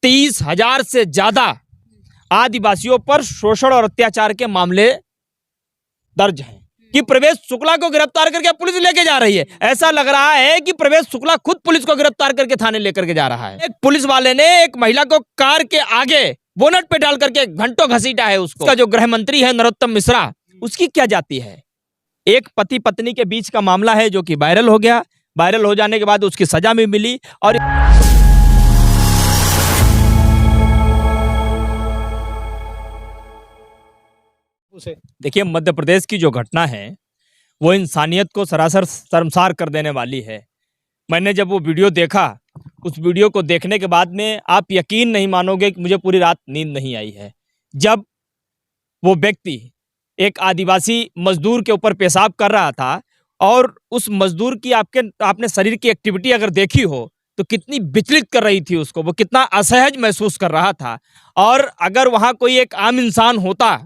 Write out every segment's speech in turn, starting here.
30,000 से ज्यादा आदिवासियों पर शोषण और अत्याचार के मामले दर्ज हैं कि प्रवेश शुक्ला को गिरफ्तार करके पुलिस लेके जा रही है। ऐसा लग रहा है कि प्रवेश शुक्ला खुद पुलिस को गिरफ्तार करके थाने लेकर के जा रहा है। एक पुलिस वाले ने एक महिला को कार के आगे बोनट पे डाल करके घंटों घसीटा है उसको। उसका जो गृह मंत्री है नरोत्तम मिश्रा, उसकी क्या जाती है। एक पति पत्नी के बीच का मामला है जो कि वायरल हो गया। वायरल हो जाने के बाद उसकी सजा भी मिली। और देखिए, मध्य प्रदेश की जो घटना है वो इंसानियत को सरासर शर्मसार कर देने वाली है। मैंने जब वो वीडियो देखा, उस वीडियो को देखने के बाद में आप यकीन नहीं मानोगे कि मुझे पूरी रात नींद नहीं आई है। जब वो व्यक्ति एक आदिवासी मजदूर के ऊपर पेशाब कर रहा था और उस मजदूर की आपने शरीर की एक्टिविटी अगर देखी हो तो कितनी विचलित कर रही थी उसको, वो कितना असहज महसूस कर रहा था। और अगर वहाँ कोई एक आम इंसान होता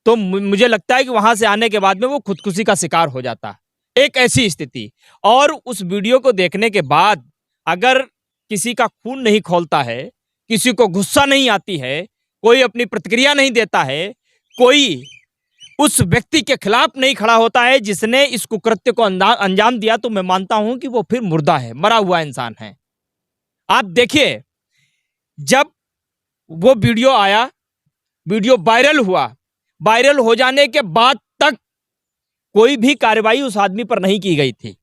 तो मुझे लगता है कि वहां से आने के बाद में वो खुदकुशी का शिकार हो जाता। एक ऐसी स्थिति। और उस वीडियो को देखने के बाद अगर किसी का खून नहीं खौलता है, किसी को गुस्सा नहीं आती है, कोई अपनी प्रतिक्रिया नहीं देता है, कोई उस व्यक्ति के खिलाफ नहीं खड़ा होता है जिसने इस कुकृत्य को अंजाम दिया, तो मैं मानता हूं कि वो फिर मुर्दा है, मरा हुआ इंसान है। आप देखिए, जब वो वीडियो आया, वीडियो वायरल हुआ, वायरल हो जाने के बाद तक कोई भी कार्रवाई उस आदमी पर नहीं की गई थी।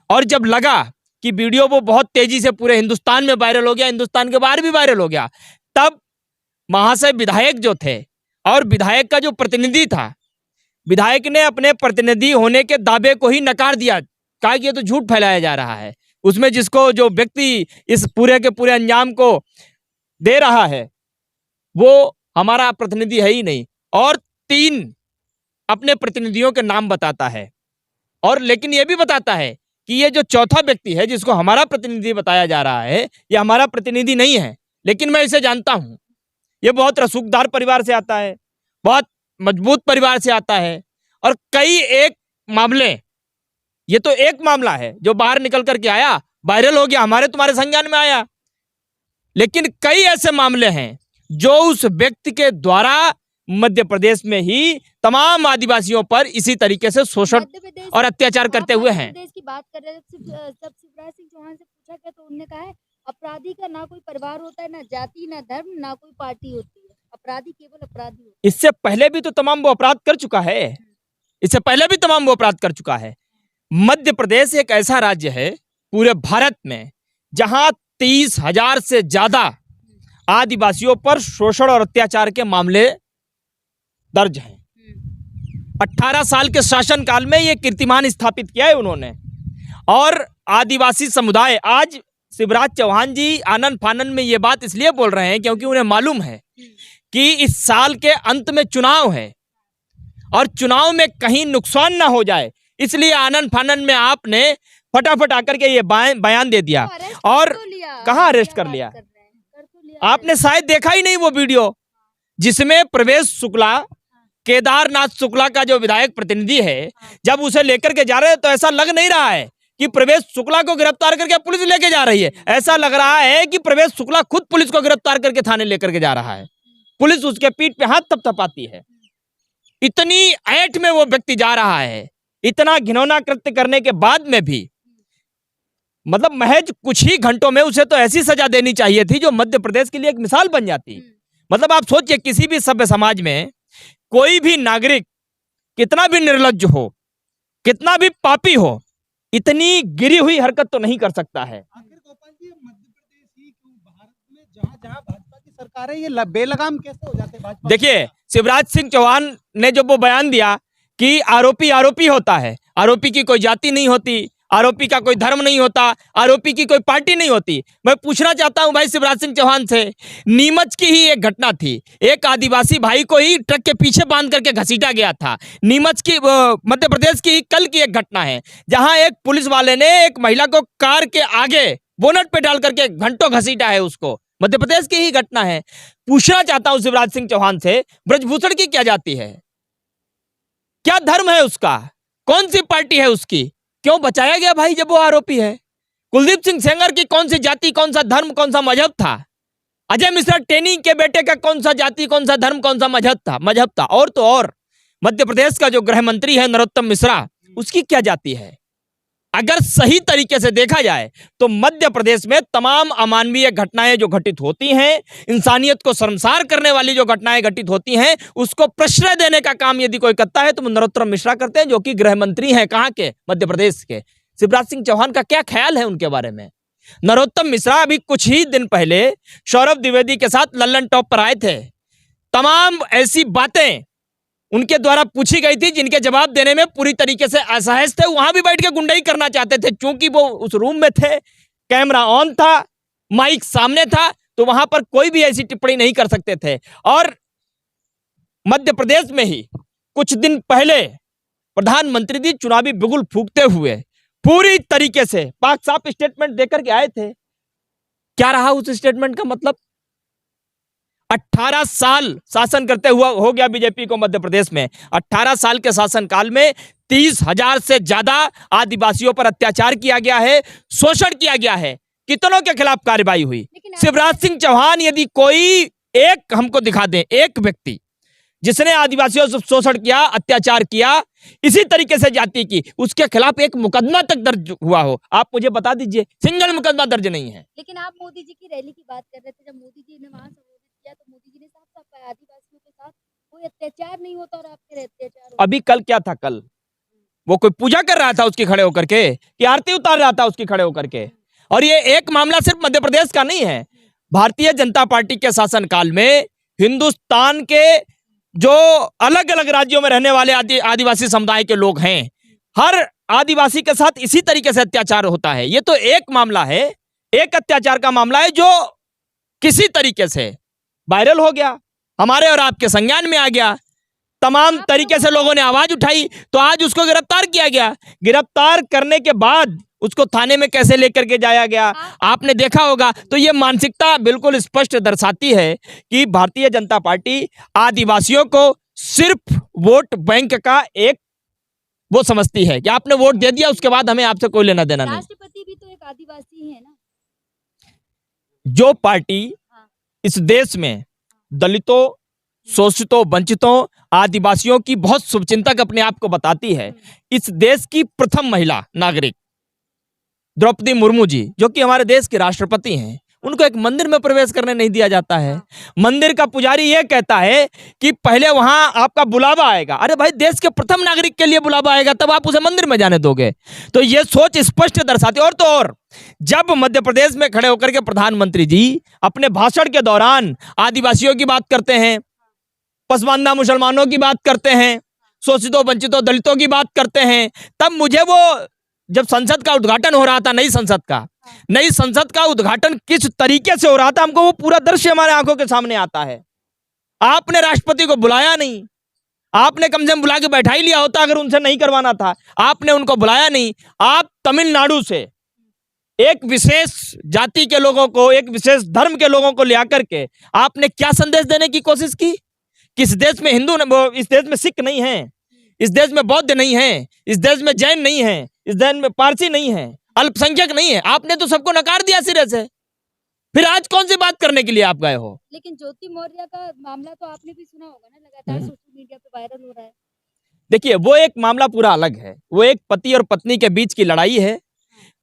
और जब लगा कि वीडियो वो बहुत तेजी से पूरे हिंदुस्तान में वायरल हो गया, हिंदुस्तान के बाहर भी वायरल हो गया, तब महाशय विधायक जो थे और विधायक का जो प्रतिनिधि था, विधायक ने अपने प्रतिनिधि होने के दावे को ही नकार दिया। कहा कि ये तो झूठ फैलाया जा रहा है, उसमें जिसको जो व्यक्ति इस पूरे के पूरे अंजाम को दे रहा है वो हमारा प्रतिनिधि है ही नहीं। और 3 अपने प्रतिनिधियों के नाम बताता है, और लेकिन यह भी बताता है कि ये जो चौथा व्यक्ति है जिसको हमारा प्रतिनिधि बताया जा रहा है, ये हमारा प्रतिनिधि नहीं है, लेकिन मैं इसे जानता हूं। ये बहुत रसूखदार परिवार से आता है, बहुत मजबूत परिवार से आता है। और कई एक मामले, ये तो एक मामला है जो बाहर निकल करके आया, वायरल हो गया, हमारे तुम्हारे संज्ञान में आया, लेकिन कई ऐसे मामले हैं जो उस व्यक्ति के द्वारा मध्य प्रदेश में ही तमाम आदिवासियों पर इसी तरीके से शोषण और अत्याचार करते हुए हैं। प्रदेश की बात कर रहे हैं, जब शिवराज सिंह चौहान से पूछा गया तो उन्होंने कहा है अपराधी का ना कोई परिवार होता है, ना जाति, ना धर्म, ना कोई पार्टी होती है, अपराधी केवल अपराधी होता है। इससे पहले भी तो तमाम वो अपराध कर चुका है, इससे पहले भी तमाम वो अपराध कर चुका है। मध्य प्रदेश एक ऐसा राज्य है पूरे भारत में जहां 30,000 से ज्यादा आदिवासियों पर शोषण और अत्याचार के मामले दर्ज हैं। 18 साल के शासनकाल में ये कीर्तिमान स्थापित किया है उन्होंने। और आदिवासी समुदाय, आज शिवराज चौहान जी आनन फानन में ये बात इसलिए बोल रहे हैं क्योंकि उन्हें मालूम है कि इस साल के अंत में चुनाव है और चुनाव में कहीं नुकसान ना हो जाए, इसलिए आनन फानन में आपने फटाफट आकर के ये बयान दे दिया। और कहाँ अरेस्ट कर लिया? आपने शायद देखा ही नहीं वो वीडियो जिसमें प्रवेश शुक्ला, केदारनाथ शुक्ला का जो विधायक प्रतिनिधि है, जब उसे लेकर के जा रहे हैं तो ऐसा लग नहीं रहा है कि प्रवेश शुक्ला को गिरफ्तार करके पुलिस लेके जा रही है। ऐसा लग रहा है कि प्रवेश शुक्ला खुद पुलिस को गिरफ्तार करके थाने लेकर के जा रहा है। पुलिस उसके पीठ पे हाथ थपथपाती है। इतनी ऐंठ में वो व्यक्ति जा रहा है, इतना घिनौना कृत्य करने के बाद में भी, मतलब महज कुछ ही घंटों में उसे तो ऐसी सजा देनी चाहिए थी जो मध्य प्रदेश के लिए एक मिसाल बन जाती। मतलब आप सोचिए, किसी भी सभ्य समाज में कोई भी नागरिक कितना भी निर्लज्ज हो, कितना भी पापी हो, इतनी गिरी हुई हरकत तो नहीं कर सकता है। आखिर गोपाल जी, मध्य प्रदेश ही क्यों, भारत में जहां भाजपा की सरकार है, ये बेलगाम कैसे हो जाते भाजपा? देखिए, शिवराज सिंह चौहान ने जब वो बयान दिया कि आरोपी आरोपी होता है, आरोपी की कोई जाति नहीं होती, आरोपी का कोई धर्म नहीं होता, आरोपी की कोई पार्टी नहीं होती। मैं पूछना चाहता हूं भाई शिवराज सिंह चौहान से, नीमच की ही एक घटना थी, एक आदिवासी भाई को ही ट्रक के पीछे बांध करके घसीटा गया था। नीमच की, मध्य प्रदेश की कल की एक घटना है जहां एक पुलिस वाले ने एक महिला को कार के आगे बोनट पे डाल करके घंटों घसीटा है उसको। मध्य प्रदेश की ही घटना है। पूछना चाहता हूं शिवराज सिंह चौहान से, ब्रजभूषण की क्या जाति है, क्या धर्म है उसका, कौन सी पार्टी है उसकी, क्यों बचाया गया भाई जब वो आरोपी है? कुलदीप सिंह सेंगर की कौन सी जाति, कौन सा धर्म, कौन सा मजहब था? अजय मिश्रा टेनी के बेटे का कौन सा जाति, कौन सा धर्म, कौन सा मजहब था? और तो और मध्य प्रदेश का जो गृह मंत्री है नरोत्तम मिश्रा, उसकी क्या जाति है? अगर सही तरीके से देखा जाए तो मध्य प्रदेश में तमाम अमानवीय घटनाएं जो घटित होती हैं, इंसानियत को शर्मसार करने वाली जो घटनाएं घटित होती हैं, उसको प्रश्रय देने का काम यदि कोई करता है तो नरोत्तम मिश्रा करते हैं, जो कि गृह मंत्री हैं। कहां के? मध्य प्रदेश के। शिवराज सिंह चौहान का क्या ख्याल है उनके बारे में? नरोत्तम मिश्रा अभी कुछ ही दिन पहले सौरभ द्विवेदी के साथ लल्लन टॉप पर आए थे। तमाम ऐसी बातें उनके द्वारा पूछी गई थी जिनके जवाब देने में पूरी तरीके से असहज थे। वहां भी बैठ के गुंडाई करना चाहते थे, क्योंकि वो उस रूम में थे, कैमरा ऑन था, माइक सामने था, तो वहां पर कोई भी ऐसी टिप्पणी नहीं कर सकते थे। और मध्य प्रदेश में ही कुछ दिन पहले प्रधानमंत्री जी चुनावी बिगुल फूंकते हुए पूरी तरीके से पाक साफ स्टेटमेंट देकर के आए थे। क्या रहा उस स्टेटमेंट का मतलब? 18 साल शासन करते हुआ हो गया बीजेपी को मध्य प्रदेश में। 18 साल के शासनकाल में 30,000 से ज्यादा आदिवासियों पर अत्याचार किया गया है, शोषण किया गया है। कितनों के खिलाफ कार्रवाई हुई? शिवराज सिंह चौहान यदि कोई एक हमको दिखा दे, एक व्यक्ति जिसने आदिवासियों से शोषण किया, अत्याचार किया, इसी तरीके से जाति की, उसके खिलाफ एक मुकदमा तक दर्ज हुआ हो, आप मुझे बता दीजिए। सिंगल मुकदमा दर्ज नहीं है। लेकिन आप मोदी जी की रैली की बात कर रहे थे, जब मोदी जी ने वहां संबोधित किया तो मोदी जी ने साफ साफ कहा आदिवासियों के साथ कोई अत्याचार नहीं होता और आपके अत्याचार होता। अभी कल क्या था? कल वो कोई पूजा कर रहा था उसकी खड़े होकर के, कि आरती उतार रहा था उसकी खड़े होकर के? और ये एक मामला सिर्फ मध्य प्रदेश का नहीं है। भारतीय जनता पार्टी के शासनकाल में हिंदुस्तान के जो अलग अलग राज्यों में रहने वाले आदिवासी समुदाय के लोग हैं, हर आदिवासी के साथ इसी तरीके से अत्याचार होता है। ये तो एक मामला है, एक अत्याचार का मामला है जो किसी तरीके से वायरल हो गया, हमारे और आपके संज्ञान में आ गया, तमाम तरीके से लोगों ने आवाज उठाई, तो आज उसको गिरफ्तार किया गया। गिरफ्तार करने के बाद उसको थाने में कैसे लेकर के जाया गया आपने देखा होगा। तो ये मानसिकता बिल्कुल स्पष्ट दर्शाती है कि भारतीय जनता पार्टी आदिवासियों को सिर्फ वोट बैंक का एक वो समझती है कि आपने वोट दे दिया, उसके बाद हमें आपसे कोई लेना देना नहीं। राष्ट्रपति भी तो एक आदिवासी है ना। जो पार्टी इस देश में दलितों, शोषितों, वंचितों, आदिवासियों की बहुत शुभचिंतक अपने आप को बताती है, इस देश की प्रथम महिला नागरिक द्रौपदी मुर्मू जी, जो कि हमारे देश के राष्ट्रपति हैं, उनको एक मंदिर में प्रवेश करने नहीं दिया जाता है। मंदिर का पुजारी ये कहता है कि पहले वहां आपका बुलावा आएगा। अरे भाई, देश के प्रथम नागरिक के लिए बुलावा आएगा, तब आप उसे मंदिर में जाने दोगे? तो ये सोच स्पष्ट दर्शाती है। और तो और जब मध्य प्रदेश में खड़े होकर के प्रधानमंत्री जी अपने भाषण के दौरान आदिवासियों की बात करते हैं, पसमानदा मुसलमानों की बात करते हैं, शोषितों, वंचितों, दलितों की बात करते हैं, तब मुझे वो जब संसद का उद्घाटन हो रहा था, नई संसद का उद्घाटन किस तरीके से हो रहा था, हमको वो पूरा दृश्य हमारे आंखों के सामने आता है। आपने राष्ट्रपति को बुलाया नहीं, आपने कम से कम बुला के बैठा ही लिया होता अगर उनसे नहीं करवाना था। आपने उनको बुलाया नहीं। आप तमिलनाडु से एक विशेष जाति के लोगों को, एक विशेष धर्म के लोगों को ले आकर के आपने क्या संदेश देने की कोशिश की? किस देश में हिंदू, इस देश में सिख नहीं है, इस देश में बौद्ध नहीं है, इस देश में जैन नहीं है, इस देश में पारसी नहीं है, अल्पसंख्यक नहीं है। आपने तो सबको नकार दिया सिरे से। फिर आज कौन सी बात करने के लिए आप गए हो? लेकिन ज्योति मौर्य का मामला तो आपने भी सुना होगा ना, लगातार सोशल मीडिया पे वायरल हो रहा है। देखिए, वो एक मामला पूरा अलग है। वो एक पति और पत्नी के बीच की लड़ाई है।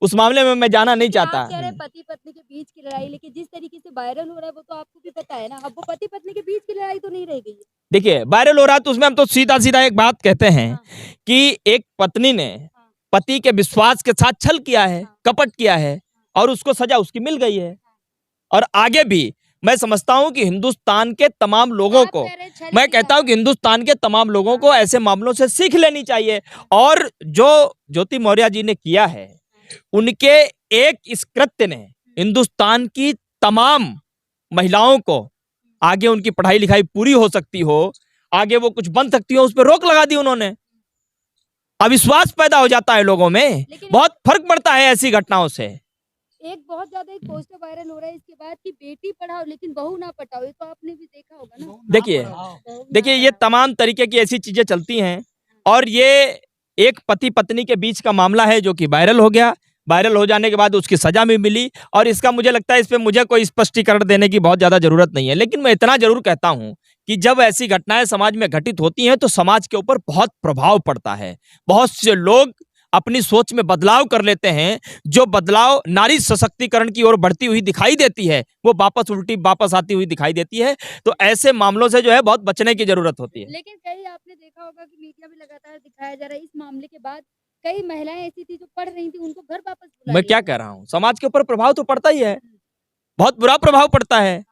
उस मामले में मैं जाना नहीं चाहता। आप कह रहे पति पत्नी के बीच की लड़ाई, लेकिन जिस तरीके से वायरल हो रहा है वो तो आपको भी पता है ना। अब वो पति पत्नी के बीच की लड़ाई तो नहीं रह गई है। देखिए, वायरल हो रहा है तो उसमें हम तो सीधा सीधा एक बात कहते हैं कि एक पत्नी ने पति के विश्वास के साथ छल किया है, कपट किया है, और उसको सजा उसकी मिल गई है। और आगे भी मैं समझता हूं कि हिंदुस्तान के तमाम लोगों को, मैं कहता हूं कि हिंदुस्तान के तमाम लोगों को ऐसे मामलों से सीख लेनी चाहिए। और जो ज्योति मौर्य जी ने किया है, उनके एक इस कृत्य ने हिंदुस्तान की तमाम महिलाओं को, आगे उनकी पढ़ाई लिखाई पूरी हो सकती हो, आगे वो कुछ बन सकती हो, उस पर रोक लगा दी उन्होंने। अविश्वास पैदा हो जाता है लोगों में, बहुत फर्क पड़ता है ऐसी घटनाओं से। एक बहुत ज्यादा एक पोस्टर वायरल हो रहा है इसके बाद कि बेटी पढ़ाओ लेकिन बहू ना पटाओ, ये तो आपने भी देखा होगा ना। देखिए ये तमाम तरीके की ऐसी चीजें चलती हैं, और ये एक पति पत्नी के बीच का मामला है जो कि वायरल हो गया। वायरल हो जाने के बाद उसकी सजा भी मिली और इसका मुझे लगता है इस पे मुझे कोई स्पष्टीकरण देने की बहुत ज़्यादा ज़रूरत नहीं है। लेकिन मैं इतना ज़रूर कहता हूँ कि जब ऐसी घटनाएं समाज में घटित होती हैं तो समाज के ऊपर बहुत प्रभाव पड़ता है। बहुत से लोग अपनी सोच में बदलाव कर लेते हैं, जो बदलाव नारी सशक्तिकरण की ओर बढ़ती हुई दिखाई देती है, वो वापस आती हुई दिखाई देती है। तो ऐसे मामलों से जो है बहुत बचने की ज़रूरत होती है। लेकिन कई आपने देखा होगा कि मीडिया में लगातार दिखाया जा रहा है, इस मामले के बाद कई महिलाएं ऐसी थी जो पढ़ रही थी, उनको घर वापस बुला मैं लिया क्या गया। कह रहा हूँ, समाज के ऊपर प्रभाव तो पड़ता ही है, बहुत बुरा प्रभाव पड़ता है।